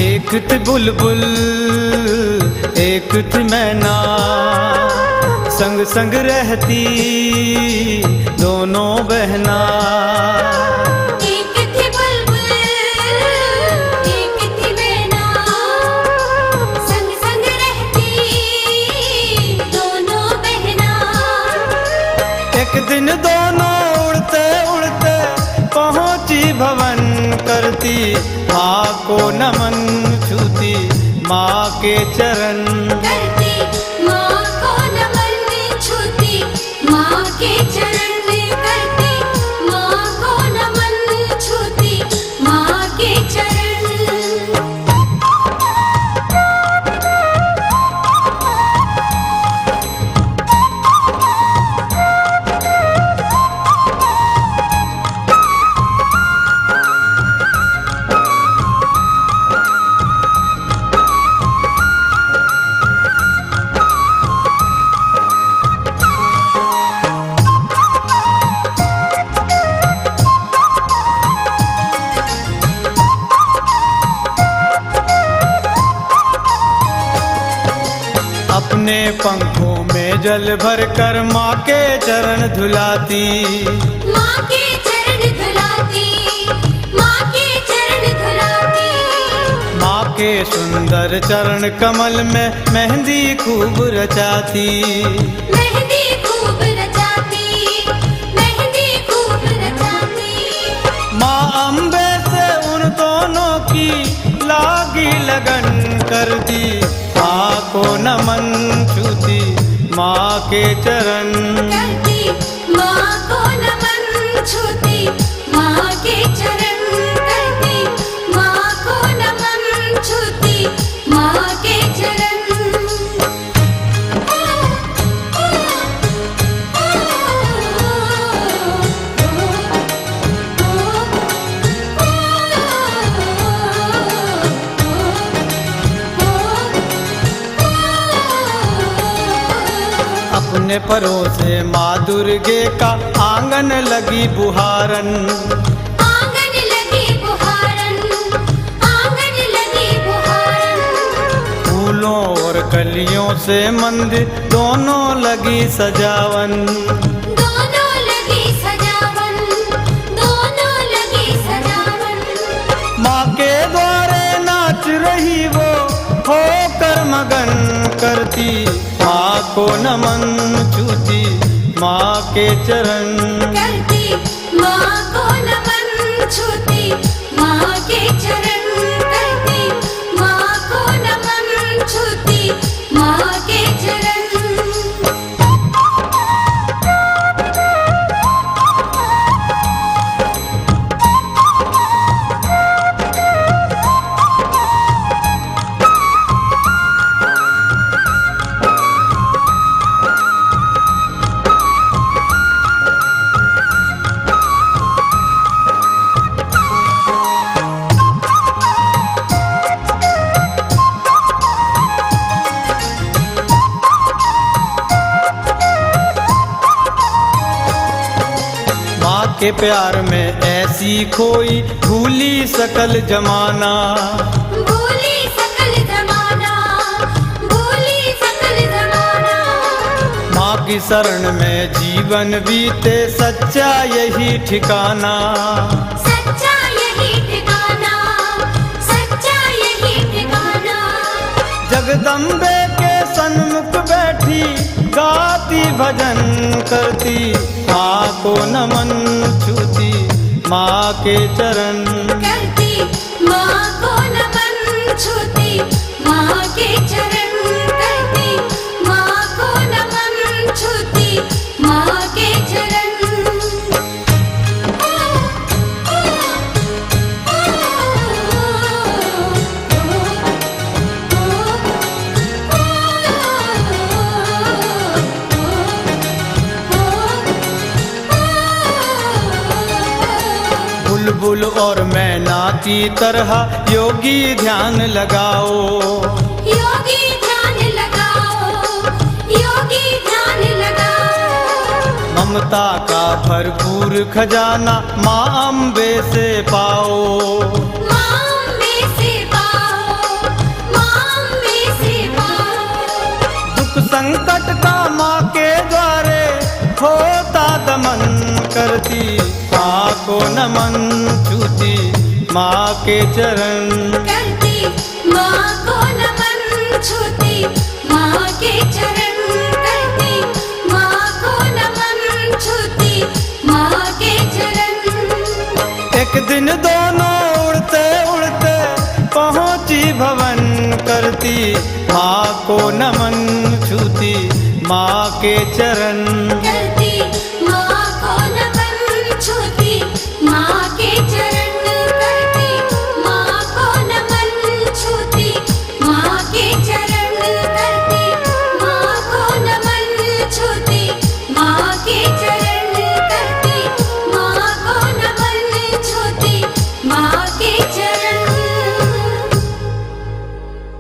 एक थी बुलबुल एक थी मैना, संग संग रहती दोनों बहना। एक थी बुलबुल एक थी मैना, संग संग रहती दोनों बहना। एक दिन दोनों उड़ते उड़ते पहुंची भवन, करती माँ को नमन, छूती माँ के चरण। करती माँ को नमन, छूती माँ के चरण। करती माँ को नमन, छूती माँ के चरण। अपने पंखों में जल भर कर माँ के चरण धुलाती। माँ के चरण धुलाती, माँ के चरण धुलाती। माँ के सुंदर चरण कमल में मेहंदी खूब रचाती। मेहंदी खूब रचाती, मेहंदी खूब रचाती। माँ अम्बे से उन दोनों की लागी लगन, करती माँ को नमन, छूती माँ के चरण। करती माँ को नमन, छूती माँ के चरण। करती माँ को नमन, छूती माँ के चरण। अपने परोसे माँ दुर्गे का आंगन लगी बुहारन। आंगन लगी बुहारन, आंगन लगी बुहारन। फूलों और कलियों से मंदिर दोनों लगी सजावन। दोनों लगी सजावन, दोनों लगी सजावन। माँ के द्वारे नाच रही वो होकर मगन, करती माँ को नमन, छूती माँ के चरण। करती माँ को नमन, छूती माँ के चरण। करती माँ को नमन, छूती माँ के चरण। के प्यार में ऐसी खोई भूली सकल जमाना। भूली सकल जमाना, भूली सकल जमाना। माँ की शरण में जीवन बीते सच्चा यही ठिकाना। सच्चा यही ठिकाना, सच्चा यही ठिकाना। जगदम्बे के सन्मुख बैठी गाती भजन, करती माँ को नमन, छूती माँ के चरण। करती माँ को नमन, छूती माँ के चरण। करती माँ को नमन, छूती माँ के चरण। बुलबुल और मैना की तरह योगी ध्यान लगाओ। योगी ध्यान लगाओ, योगी ध्यान लगाओ। ममता का भरपूर खजाना माँ अम्बे से पाओ। माँ अम्बे से पाओ, माँ अम्बे से पाओ। दुख संकट का माँ के द्वारे होता दमन करती माँ को नमन, छूती माँ के चरण। करती माँ को नमन, छूती माँ के चरण। करती माँ को नमन, छूती माँ के चरण। एक दिन दोनों उड़ते उड़ते पहुँची भवन, करती माँ को नमन, छूती माँ के चरण। करती